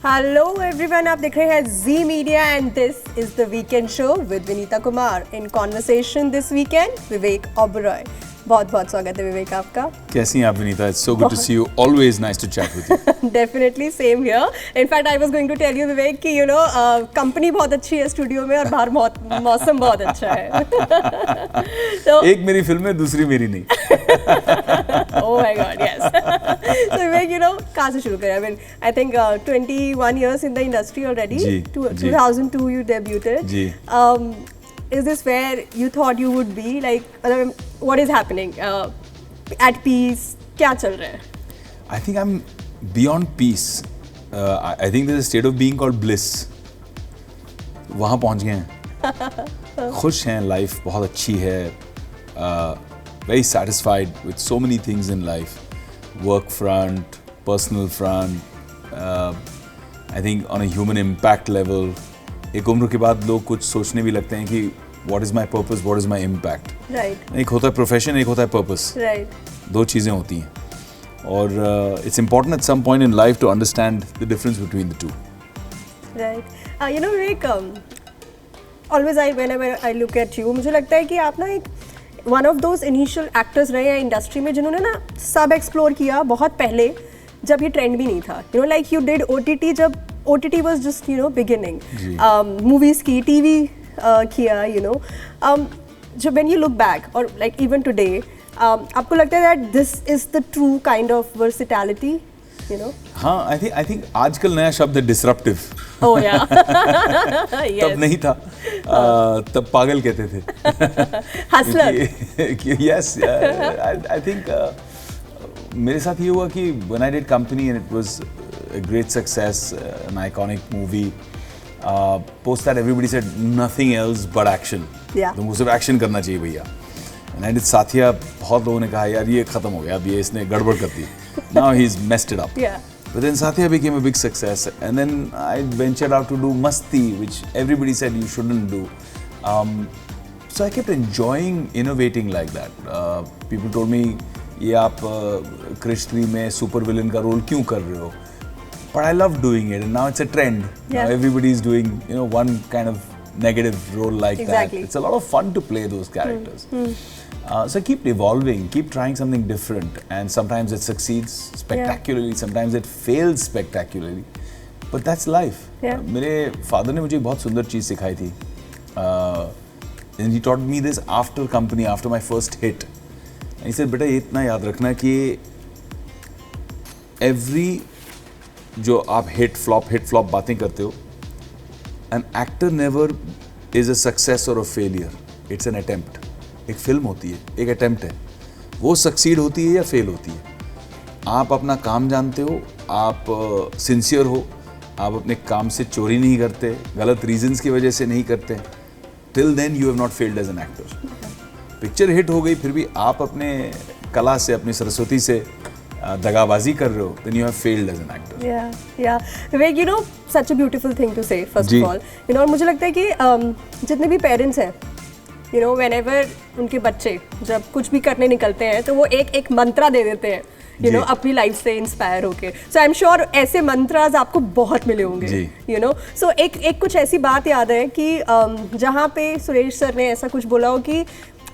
Hello everyone, आप देख रहे हैं Zee media and this is the weekend show with Vinita Kumar. In conversation this weekend Vivek Oberoi. बहुत बहुत स्वागत है विवेक आपका। कैसी हैं आप Vinita? It's so good to see you, always nice to chat with you. Definitely same here. In fact I was going to tell you Vivek कि company बहुत अच्छी है स्टूडियो में और बाहर मौसम बहुत अच्छा है। तो एक मेरी फिल्म है, दूसरी मेरी नहीं। Oh my God, yes. So Vivek, कहाँ से शुरू करें? I mean I think 21 years in the industry already. जी, 2002 you debuted. जी। Is this where you thought you would be? Like, what is happening? At peace? क्या चल रहा है? I think I'm beyond peace. I think there's a state of being called bliss. वहाँ पहुँच गए हैं। खुश हैं, लाइफ बहुत अच्छी है। Very satisfied with so many things in life. Work front, personal front. I think on a human impact level. एक उम्र के बाद लोग कुछ सोचने भी लगते हैं कि what is my purpose, what is my impact. Right. एक होता है प्रोफेशन, एक होता है पर्पस। Right. दो चीज़ें होती हैं और it's important at some point in life to understand the difference between the two. Right. Vivek, always whenever I look at you, मुझे लगता है कि आप ना एक one of those initial actors रहे हैं इंडस्ट्री में जिन्होंने ना सब एक्सप्लोर किया बहुत पहले, जब ये ट्रेंड भी नहीं था। Like you did OTT जब OTT was just beginning. Movies की, TV किया, जब when you look back or like even today, आपको लगता है that this is the true kind of versatility, हाँ, I think आजकल नया शब्द है disruptive. Oh yeah. Yes. तब नहीं था, तब पागल कहते थे। Hustler. Yes, I think मेरे साथ ये हुआ कि when I did company and it was a great success, an iconic movie. Post that everybody said nothing else but action. Yeah. तुमको सिर्फ एक्शन करना चाहिए भैया। And I did साथिया, बहुत लोगों ने कहा यार ये खत्म हो गया, अब ये इसने गड़बड़ कर दी। Now he's messed it up. Yeah. But then Saathiya became a big success, and then I ventured out to do Masti, which everybody said you shouldn't do. So I kept enjoying innovating like that. People told me ये आप Krish 3 में super villain का role क्यों कर रहे हो? But I love doing it, and now it's a trend. Yeah. Now everybody is doing, one kind of negative role like Exactly. that. It's a lot of fun to play those characters. So I keep evolving, keep trying something different, and sometimes it succeeds spectacularly, sometimes it fails spectacularly. But that's life. Yeah. मेरे father ने मुझे एक बहुत सुंदर चीज़ सिखाई थी. And he taught me this after company, after my first hit. And he said, बेटा ये इतना याद रखना कि every जो आप हिट फ्लॉप बातें करते हो, an actor never is a success और a failure, it's an attempt. एक फिल्म होती है, एक अटेम्प्ट है, वो सक्सीड होती है या फेल होती है। आप अपना काम जानते हो, आप सिंसियर हो, आप अपने काम से चोरी नहीं करते, गलत रीजंस की वजह से नहीं करते, till then you have not failed as an actor. Picture hit हो गई, फिर भी आप अपने कला से, अपनी सरस्वती से दगाबाजी कर रहे हो, then you have failed as an actor. Yeah. Vivek, such a beautiful thing to say, first of all. और मुझे लगता है कि जितने भी पेरेंट्स हैं, whenever उनके बच्चे जब कुछ भी करने निकलते हैं तो वो एक मंत्रा दे देते हैं, अपनी लाइफ से इंस्पायर होके। सो आई एम श्योर ऐसे मंत्रास आपको बहुत मिले होंगे, सो एक कुछ ऐसी बात याद है कि जहाँ पे सुरेश सर ने ऐसा कुछ बोला हो कि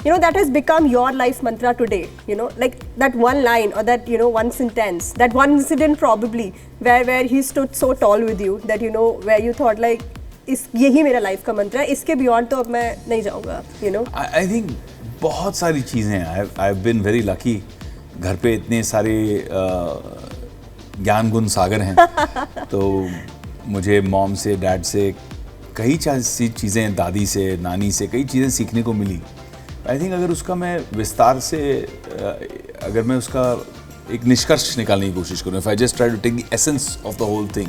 that has become your life mantra today, like that one line or that, one sentence, that one incident probably where he stood so tall with you that, where you thought like, यही मेरा life का मंत्र है, इसके beyond तो अब मैं नहीं जाऊँगा, I think बहुत सारी चीज़ें हैं। I've been very lucky, घर पे इतने सारे ज्ञान गुण सागर हैं। तो मुझे मॉम से, डैड से कई चीज़ें, दादी से, नानी से कई चीज़ें सीखने को मिली। आई थिंक अगर उसका मैं विस्तार से, अगर मैं उसका एक निष्कर्ष निकालने की कोशिश करूँ, if I just try to take the essence of the whole thing,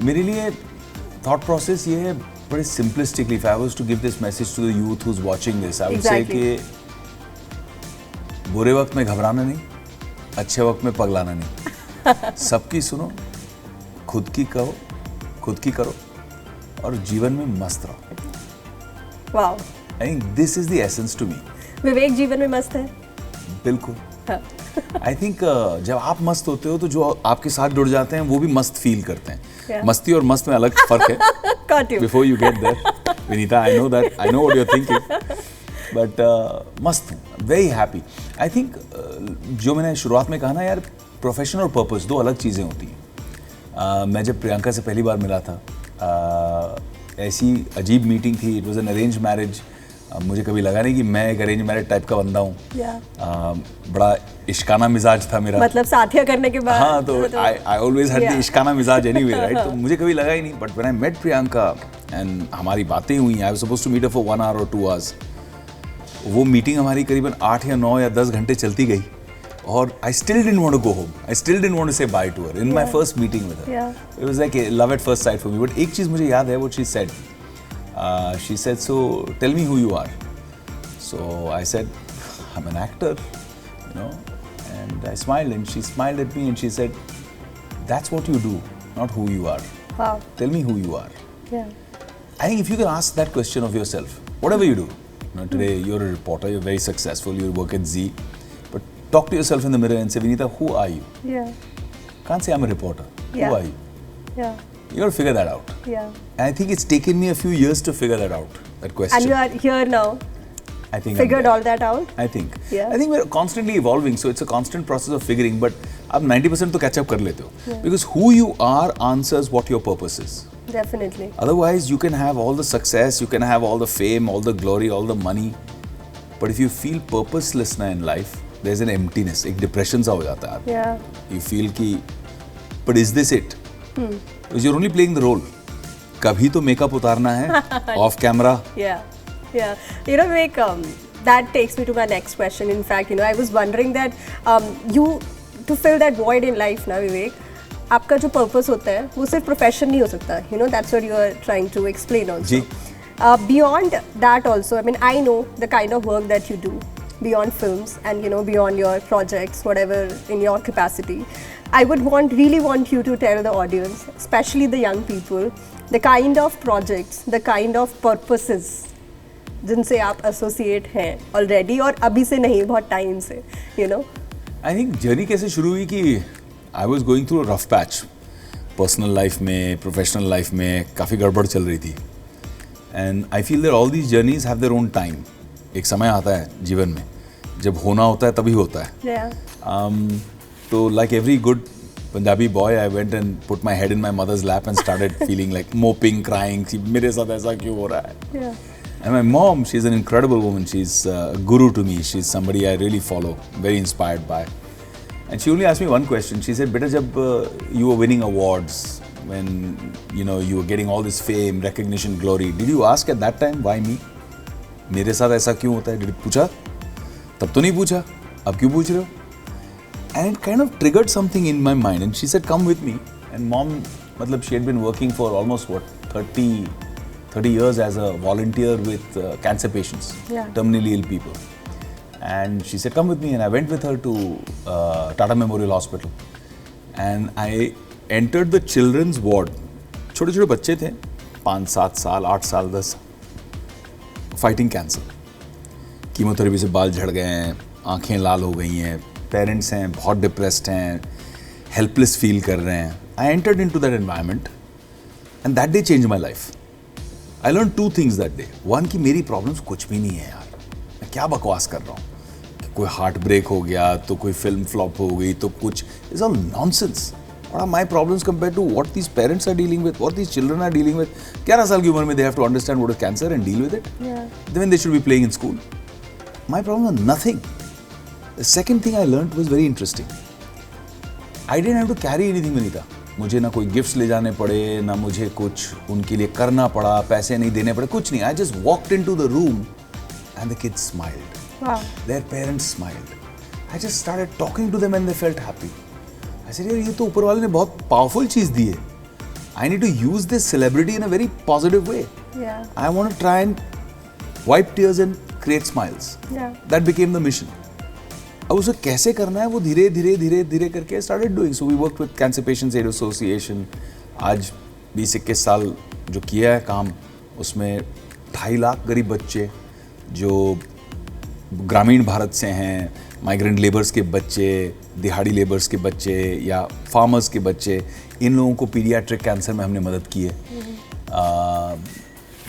मेरे लिए थॉट प्रोसेस ये है बड़े simplistically, if I was to give this message to the youth who is watching this, I would say कि बुरे वक्त में घबराना नहीं, अच्छे वक्त में पगलाना नहीं। सबकी सुनो, खुद की करो और जीवन में मस्त रहो। Wow, I think this is the essence to me. विवेक जीवन में मस्त है। बिल्कुल। आई थिंक जब आप मस्त होते हो तो जो आपके साथ जुड़ जाते हैं वो भी मस्त फील करते हैं. मस्ती और मस्त में अलग फर्क है. Before you get there Vineeta, I know that, I know what you are thinking, but मस्त हूँ, वेरी हैप्पी. आई थिंक जो मैंने शुरुआत में कहा ना यार, प्रोफेशन और पर्पस दो अलग चीज़ें होती हैं. मैं जब प्रियंका से पहली बार मिला था, ऐसी अजीब मीटिंग थी. It was an arrange marriage. मुझे कभी लगा नहीं कि मैं एक अरेंज मैरिज टाइप का बंदा हूँ. बड़ा इश्काना मिजाज था मेरा, मतलब साथिया करने के बाद. हाँ, तो आई ऑलवेज हैड द इश्काना मिजाज एनीवे, राइट. तो मुझे कभी लगा ही नहीं. But when I met Priyanka and हमारी बातें हुई, I was supposed to meet her for 1 hour or 2 hours. वो मीटिंग हमारी करीबन 8 या 9 या 10 घंटे चलती गई. और I still didn't want to go home. I still didn't want to say bye to her in my first meeting with her. It was like a love at first sight for me. But एक चीज़ मुझे याद है, what she said. She said, "So tell me who you are." So I said, "I'm an actor," you know. And I smiled, and she smiled at me, and she said, "That's what you do, not who you are. Wow. Tell me who you are." Yeah. I think if you can ask that question of yourself, whatever you do, you know, today you're a reporter, you're very successful, you work at Z. Talk to yourself in the mirror and say, Vineeta, who are you? Yeah. Can't say I'm a reporter. Yeah. Who are you? Yeah. You got to figure that out. Yeah. And I think it's taken me a few years to figure that out, that question. And you are here now. I think figured all that out. I think. Yeah. I think we're constantly evolving, so it's a constant process of figuring. But आप 90% तो catch up कर लेते हो. Yeah. Because who you are answers what your purpose is. Definitely. Otherwise, you can have all the success, you can have all the fame, all the glory, all the money. But if you feel purposeless na in life, there's an emptiness, एक depression सा हो जाता है. Yeah. You feel कि, but is this it? Because you're only playing the role. कभी तो makeup उतारना है, off camera. Yeah, yeah. You know, Vivek, that takes me to my next question. In fact, you know, I was wondering that you to fill that void in life ना, Vivek, आपका जो purpose होता है, वो सिर्फ profession नहीं हो सकता. You know, that's what you are trying to explain also. Ji. Beyond that also, I mean, I know the kind of work that you do. Beyond films and, you know, beyond your projects, whatever in your capacity, I would really want you to tell the audience, especially the young people, the kind of projects, the kind of purposes जिनसे आप associate हैं already और अभी से नहीं, बहुत time से, you know. I think journey कैसे शुरू हुई कि I was going through a rough patch, personal life में, professional life में काफ़ी गड़बड़ चल रही थी. And I feel that all these journeys have their own time. एक समय आता है जीवन में जब होना होता है तभी होता है. Yeah. तो like every good Punjabi boy, I went and put my head in my mother's lap and started feeling like moping, crying. कि मेरे साथ ऐसा क्यों हो रहा है? Yeah. And my mom, she's an incredible woman. She's a guru to me. She's somebody I really follow, very inspired by. And she only asked me one question. She said, "Beta, जब you were winning awards, when you know you were getting all this fame, recognition, glory, did you ask at that time why me? मेरे साथ ऐसा क्यों होता है? पूछा? तब तो नहीं पूछा, अब क्यों पूछ रहे हो? And it kind of triggered something in my mind. And she said, "Come with me." And mom, मतलब she had been working for almost 30 years as a volunteer with cancer patients, terminally ill people. And she said, "Come with me." And I went with her to Tata Memorial Hospital. And I entered the children's ward. छोटे छोटे बच्चे थे, 5-7 साल, 8 साल, 10 fighting cancer. Chemotherapy से बाल झड़ गए हैं, आंखें लाल हो गई हैं, पेरेंट्स हैं बहुत डिप्रेस्ड हैं, हेल्पलेस फील कर रहे हैं. I entered into that environment and that day change my life. I learn 2 things that day. One कि मेरी प्रॉब्लम्स कुछ भी नहीं है यार, मैं क्या बकवास कर रहा हूँ कि कोई हार्ट ब्रेक हो गया तो कोई फिल्म फ्लॉप हो गई तो कुछ, it's all nonsense. What are my problems compared to what these parents are dealing with, what these children are dealing with? 11 साल की उम्र में they have to understand what is cancer and deal with it. Yeah. Then they should be playing in school. My problems are nothing. The second thing I learned was very interesting. I didn't have to carry anything, Vineeta. मुझे ना कोई gifts ले जाने पड़े, ना मुझे कुछ उनके लिए करना पड़ा, पैसे नहीं देने पड़े, कुछ नहीं. I just walked into the room and the kids smiled. Wow. Their parents smiled. I just started talking to them and they felt happy. I said, यार ये तो ऊपर वाले ने बहुत पावरफुल चीज़ दी है. I need to use this celebrity in a very positive way. Yeah. I want to try and wipe tears and create smiles. Yeah. That became the mission. अब उसे कैसे करना है वो धीरे धीरे करके started doing. So we worked with Cancer Patients Aid Association. आज 20-21 साल जो किया है काम, उसमें 2.5 लाख गरीब बच्चे जो ग्रामीण भारत से हैं, माइग्रेंट लेबर्स के बच्चे, दिहाड़ी लेबर्स के बच्चे या फार्मर्स के बच्चे, इन लोगों को पीडियाट्रिक कैंसर में हमने मदद की है.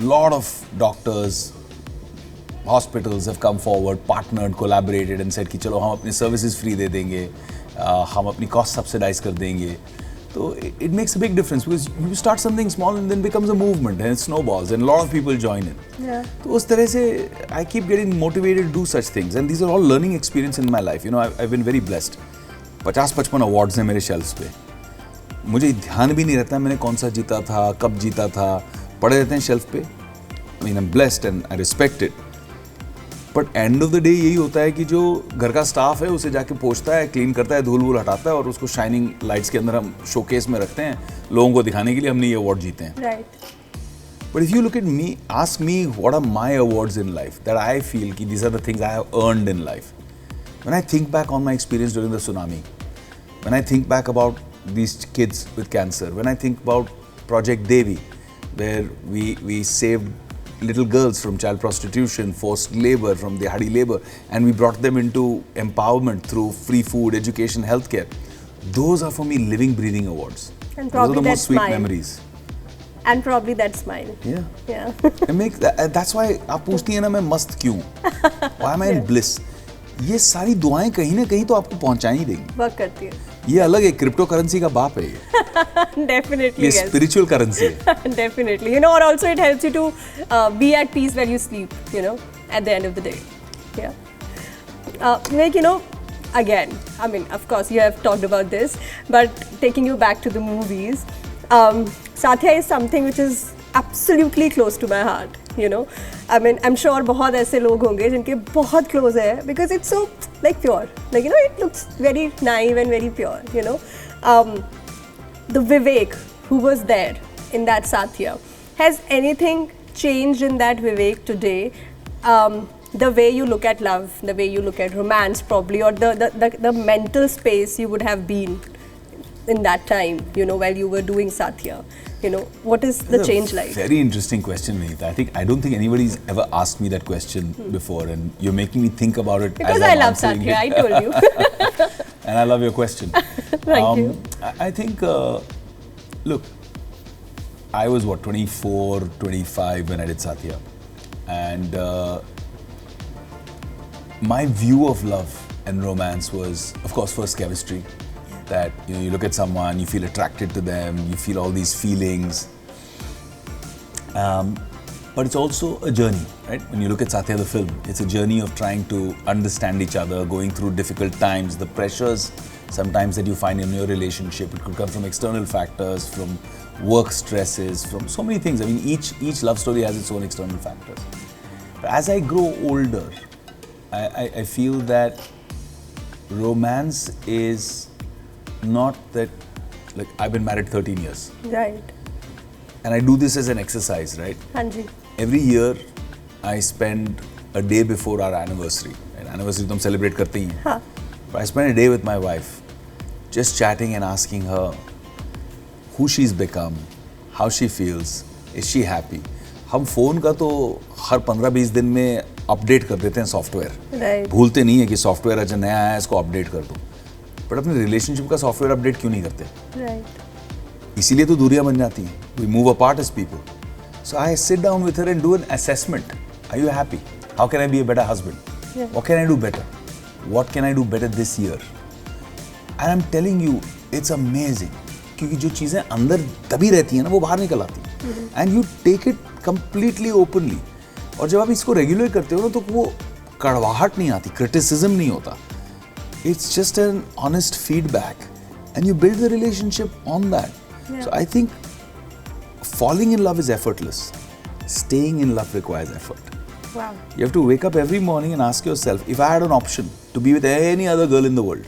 Lot of doctors, hospitals have come forward, partnered, collaborated and said कि चलो हम अपने सर्विसेज फ्री दे देंगे, हम अपनी कॉस्ट सब्सिडाइज कर देंगे. So it makes a big difference because you start something small and then becomes a movement and it snowballs and a lot of people join in. Yeah. तो उस तरह से I keep getting motivated to do such things and these are all learning experience in my life. You know, I've been very blessed. 50-55 awards हैं मेरे shelves पे. मुझे ध्यान भी नहीं रहता मैंने कौन सा जीता था, कब जीता था, पड़े रहते हैं shelf पे. I mean, I'm blessed and I respect it. But end of the day यही होता है कि जो घर का स्टाफ है उसे जाके पोंछता है, क्लीन करता है, धूल वूल हटाता है और उसको शाइनिंग लाइट्स के अंदर हम शोकेस में रखते हैं लोगों को दिखाने के लिए हमने ये अवार्ड जीते हैं. But if you look at me, ask me what are my awards in life that I feel कि these are the things I have earned in life. When I think back on my experience during the tsunami, when I think back about these kids with cancer, when I think about project Devi where we saved little girls from child prostitution, forced labor, from dihadi labor, and we brought them into empowerment through free food, education, healthcare. Those are for me living, breathing awards. And those are the most sweet smile. memories. And probably that smile. Yeah. Yeah. That's why आप पूछती हैं ना मैं मस्त क्यों? Why am I in bliss? ये सारी दुआएं कहीं ना कहीं तो आपको पहुंचा ही देंगी. वर्क करती है. ये अलग है, क्रिप्टो करेंसी का बाप है ये. Definitely. ये स्पिरिचुअल करेंसी है. Definitely. You know, or also it helps you to be at peace when you sleep, you know, at the end of the day. Yeah. Like, you know, again, I mean, of course, you have talked about this, but taking you back to the movies, Saathiya is something which is absolutely close to my heart, you know. I mean, I'm sure बहुत ऐसे लोग होंगे जिनके बहुत close है because it's so like pure, like, you know, it looks very naive and very pure, you know. The Vivek who was there in that Saathiya, has anything changed in that Vivek today? The way you look at love, the way you look at romance probably, or the mental space you would have been in that time, you know, while you were doing Saathiya, you know, what is the change like? Very interesting question, Vineeta. I don't think anybody's ever asked me that question before, and you're making me think about it. Because as I I'm love answering Saathiya, it. I told you. And I love your question. Thank you. I think, look, I was 24, 25 when I did Saathiya, and my view of love and romance was, of course, first chemistry. That, you know, you look at someone, you feel attracted to them, you feel all these feelings. But it's also a journey, right? When you look at Saathiya the film, it's a journey of trying to understand each other, going through difficult times, the pressures sometimes that you find in your relationship. It could come from external factors, from work stresses, from so many things. I mean, each love story has its own external factors. But as I grow older, I feel that romance is not that, like, I've been married 13 years. Right. And I do this as an exercise, right? Hanji. Every year, I spend a day before our anniversary. And anniversary to hum celebrate karte hi hain. Huh. But I spend a day with my wife, just chatting and asking her who she's become, how she feels, is she happy. हम phone का तो हर 15-20 दिन में update कर देते हैं software. Right. भूलते नहीं है कि सॉफ्टवेयर आज नया आया है, इसको अपडेट कर दो. बट अपने रिलेशनशिप का सॉफ्टवेयर अपडेट क्यों नहीं करते? Right. इसीलिए तो दूरियां बन जाती हैं. We move apart as people. So I sit down with her and do an assessment. Are you happy? How can I be a better husband? Yeah. What can I do better? What can I do better this year? And I'm telling you, it's amazing. क्योंकि जो चीज़ें अंदर दबी रहती हैं ना, वो बाहर निकल आती हैं. And you take it completely openly. और जब आप इसको रेगुलर करते हो ना, तो वो कड़वाहट नहीं आती, क्रिटिसिज्म नहीं होता. It's just an honest feedback, and you build the relationship on that. Yeah. So I think falling in love is effortless. Staying in love requires effort. Wow. You have to wake up every morning and ask yourself, if I had an option to be with any other girl in the world,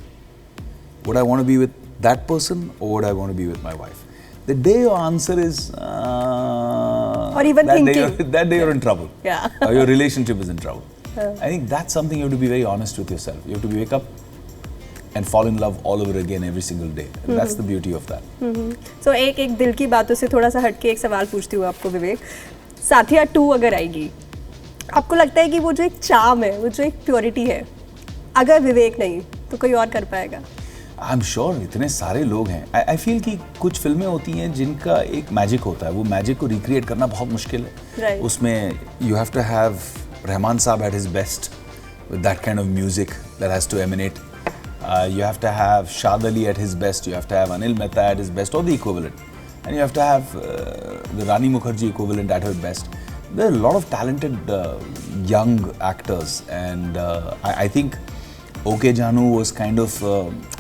would I want to be with that person or would I want to be with my wife? The day your answer is or even that thinking, day you're in trouble. Yeah. Or your relationship is in trouble. I think that's something you have to be very honest with yourself. You have to wake up and fall in love all over again every single day. And that's the beauty of that. So एक दिल की बातों से थोड़ा सा हटके एक सवाल पूछती हूँ आपको विवेक. साथिया 2 अगर आएगी, आपको लगता है कि वो जो एक चार्म है, वो जो एक प्योरिटी है, अगर विवेक नहीं तो कोई और कर पाएगा? आई एम श्योर इतने सारे लोग हैं. आई फील कि कुछ फिल्में होती हैं जिनका एक मैजिक होता है, वो मैजिक को रिक्रिएट करना बहुत मुश्किल है. Right. उसमें you have to have Rahman sahab at his best with that kind of music that has to emanate. You have to have Shad Ali at his best, you have to have Anil Mehta at his best or the equivalent, and you have to have the Rani Mukherjee equivalent at her best. There are a lot of talented young actors, and I think OK Janu was kind of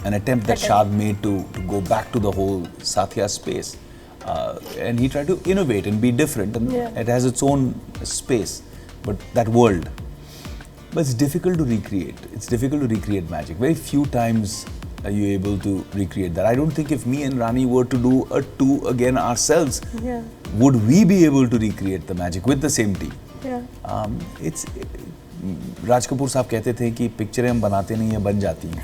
an attempt that Shad made to go back to the whole Saathiya space, and he tried to innovate and be different, and it has its own space, but that world. But it's difficult to recreate. It's difficult to recreate magic. Very few times are you able to recreate that. I don't think if me and Rani were to do a 2 again ourselves, would we be able to recreate the magic with the same team? It's Raj Kapoor साहब कहते थे कि पिक्चरें हम बनाते नहीं है, बन जाती हैं.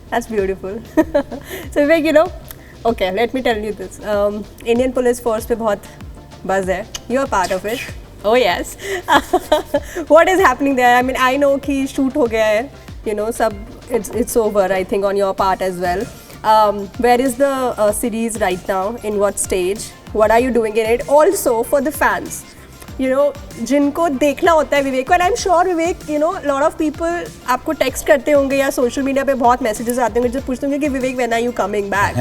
That's beautiful. So Vivek, okay, let me tell you this. Indian Police Force पे बहुत buzz है. You're part of it. Oh yes. What is happening there? I mean, I know कि shoot हो गया है. सब it's over. I think on your part as well. Where is the series right now? In what stage? What are you doing in it? Also for the fans, जिनको देखना होता है विवेक को. And I'm sure Vivek, lot of people आपको text करते होंगे या social media पे बहुत messages आते होंगे जो पूछते होंगे कि विवेक when are you coming back?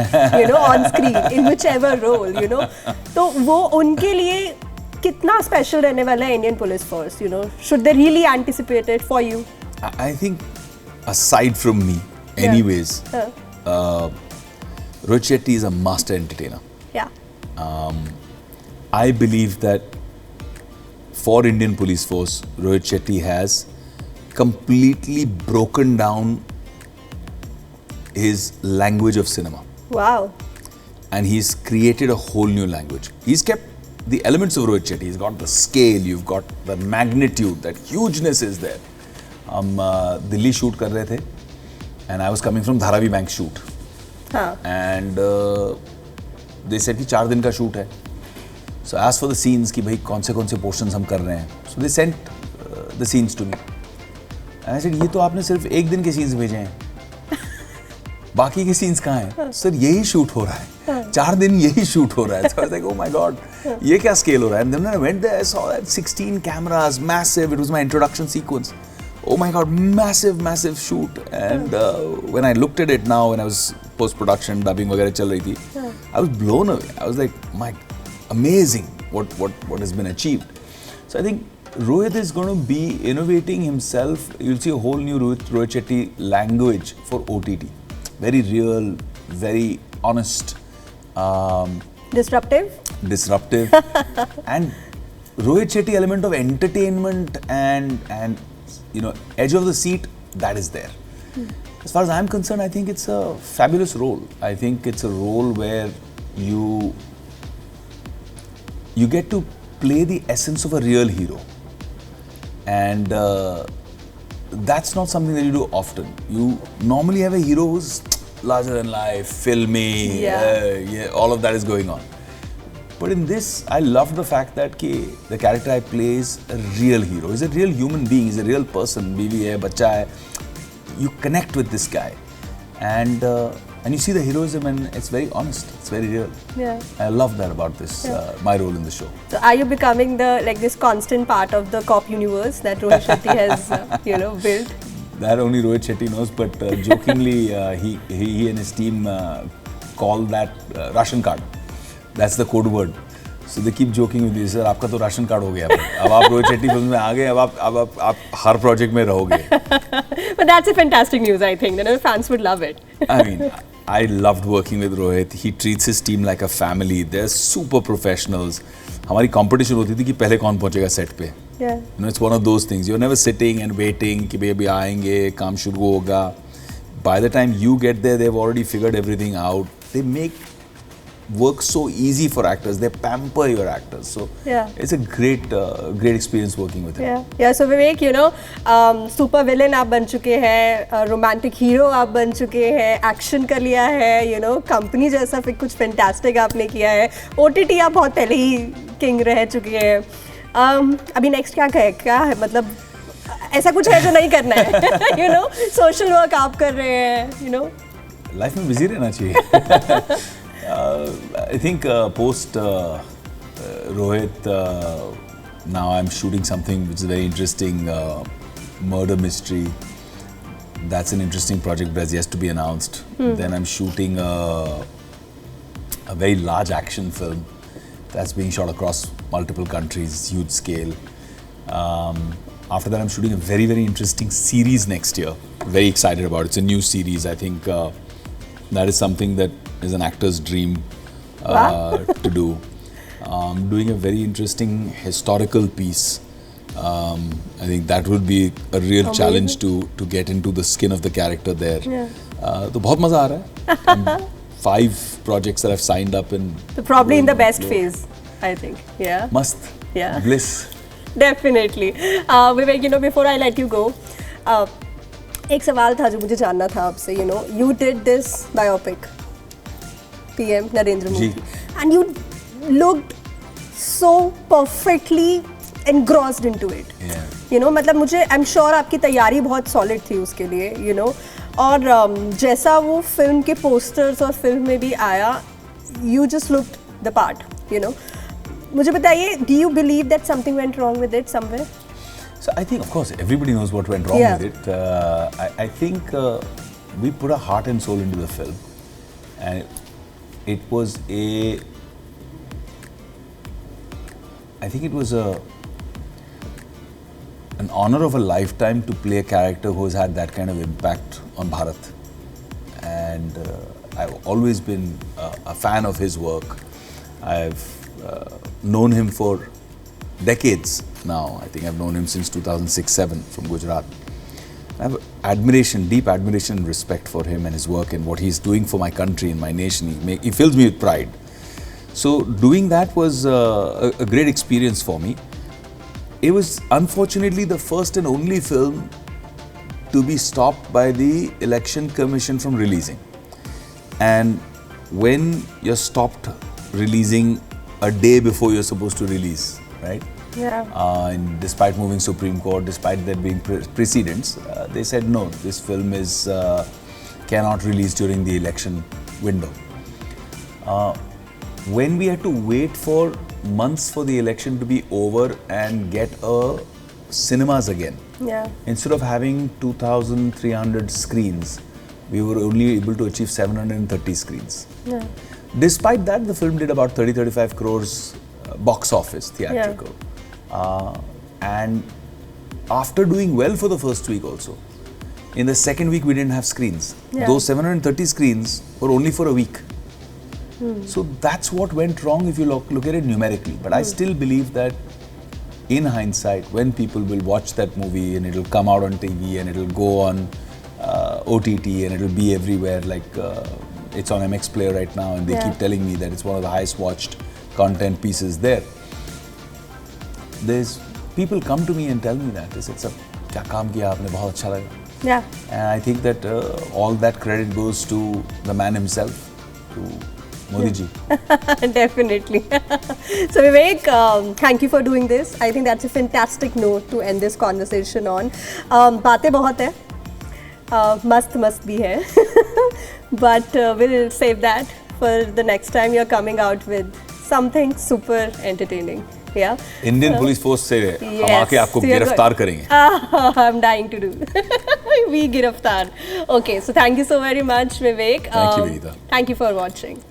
On screen in whichever role. तो वो उनके लिए कितना स्पेशल रहने वाला है Indian police force? should they really anticipate it for you? I think aside from me, anyways, Rohit Shetty is a master entertainer. I believe that for Indian Police Force, Rohit Shetty has completely broken down his language of cinema. Wow. And he's created a whole new language. He's kept the elements of Rohit Shetty. He's got the scale, you've got the magnitude, that hugeness is there. हम Delhi shoot कर रहे थे and I was coming from Dharavi bank shoot. And they said कि 4 दिन का shoot है. So I asked for the scenes कि भाई कौन से portions हम कर रहे हैं. So they sent the scenes to me. And I said ये तो आपने सिर्फ 1 दिन के scenes भेजे हैं. बाकी के सीन्स कहाँ हैं? सर यही शूट हो रहा है, 4 दिन यही शूट हो रहा है. So I was like, oh my god, ये क्या scale हो रहा है? And then when I went there, I saw that 16 cameras, massive. It was my introduction sequence. Oh my god, massive shoot. And when I looked at it now, when I was post production, dubbing वगैरह चल रही थी, I was blown away. I was like, my amazing what has been achieved. So I think Rohit is going to be innovating himself. You'll see a whole new Rohit Shetty language for OTT. Very real, very honest. Disruptive. And Rohit Shetty element of entertainment and edge of the seat, that is there. As far as I'm concerned, I think it's a fabulous role. I think it's a role where you get to play the essence of a real hero. And that's not something that you do often. You normally have a hero who's larger than life, filmy, all of that is going on. But in this, I love the fact that the character I play is a real hero. He's a real human being. He's a real person. Biwi hai, bacha hai. You connect with this guy, and you see the heroism, and it's very honest. It's very real. I love that about this. My role in the show. So, are you becoming this constant part of the cop universe that Rohit Shetty has, built? That only Rohit Shetty knows. But jokingly, he and his team call that ration card. That's the code word. So they keep joking with this. Sir, आपका तो ration card हो गया. अब आप Rohit Shetty film में आ गए. अब आप हर प्रोजेक्ट में रहोगे. But that's a fantastic news, I think. Fans would love it. I mean, I loved working with Rohit. He treats his team like a family. They're super professionals. हमारी competition होती थी कि पहले कौन पहुंचेगा set पे. It's one of those things. You're never sitting and waiting कि भाई अभी आएंगे, काम शुरू होगा. By the time you get there, they've already figured everything out. They make work so easy for actors. They pamper your actors. So it's a great experience working with him. So Vivek, super villain आप बन चुके हैं, romantic hero आप बन चुके हैं, action कर लिया है, company जैसा फिर कुछ fantastic आपने किया है, OTT आप बहुत पहले ही king रह चुके हैं. अभी next क्या है मतलब ऐसा कुछ है जो नहीं करना है? You know, social work आप कर रहे हैं, you know. लाइफ में बिजी रहना चाहिए. I think post Rohit, now I'm shooting something which is very interesting, murder mystery. That's an interesting project, but has to be announced. Then I'm shooting a very large action film that's being shot across multiple countries, huge scale. After that, I'm shooting a very, very interesting series next year. Very excited about it. It's a new series. I think that is something that is an actor's dream to do. Doing a very interesting historical piece. I think that would be a real challenge to get into the skin of the character there. तो बहुत मजा आ रहा है. 5 projects that I've signed up in. So probably in the best phase, I think. Yeah. Must. Yeah. Bliss. Definitely. Vivek, you know, before I let you go, एक सवाल था जो मुझे जानना था आपसे. You know, you did this biopic, PM Narendra Modi, and you looked so perfectly engrossed into it. Yeah. You know, मतलब मुझे I'm sure आपकी तैयारी बहुत solid थी उसके लिए. You know, और जैसा वो फिल्म के posters और फिल्म में भी आया, you just looked the part. You know. मुझे बताइए, do you believe that something went wrong with it somewhere? So I think, of course, everybody knows what went wrong with it. I think we put our heart and soul into the film, and it was I think it was an honor of a lifetime to play a character who has had that kind of impact on Bharat. And I've always been a fan of his work. I've known him for decades now. I think I've known him since 2006-07 from Gujarat. I have admiration, deep admiration and respect for him and his work and what he's doing for my country and my nation. He fills me with pride. So doing that was a great experience for me. It was unfortunately the first and only film to be stopped by the Election Commission from releasing. And when you're stopped releasing a day before you're supposed to release, right? Yeah. And despite moving Supreme Court, despite there being precedents, they said no, this film is cannot release during the election window. When we had to wait for months for the election to be over and get cinemas again, instead of having 2,300 screens, we were only able to achieve 730 screens. Yeah. Despite that, the film did about 30-35 crores box office, theatrical. And after doing well for the first week also, in the second week we didn't have screens. Those 730 screens were only for a week. So that's what went wrong if you look at it numerically. But I still believe that in hindsight, when people will watch that movie and it'll come out on TV and it'll go on OTT and it'll be everywhere, like it's on MX Player right now, and they keep telling me that it's one of the highest watched content pieces there. There's people come to me and tell me that they said, "Sir, क्या काम किया आपने, बहुत अच्छा लगा." Yeah. And I think that all that credit goes to the man himself, to Modi ji. Definitely. So Vivek, thank you for doing this. I think that's a fantastic note to end this conversation on. बातें बहुत है, मस्त भी है, but we'll save that for the next time you're coming out with something super entertaining. Yeah. Indian Police Force से हम आके आपको गिरफ्तार करेंगे. I'm dying to do. We गिरफ्तार. Okay, so thank you so very much, Vivek. Thank you, Vineeta. Thank you for watching.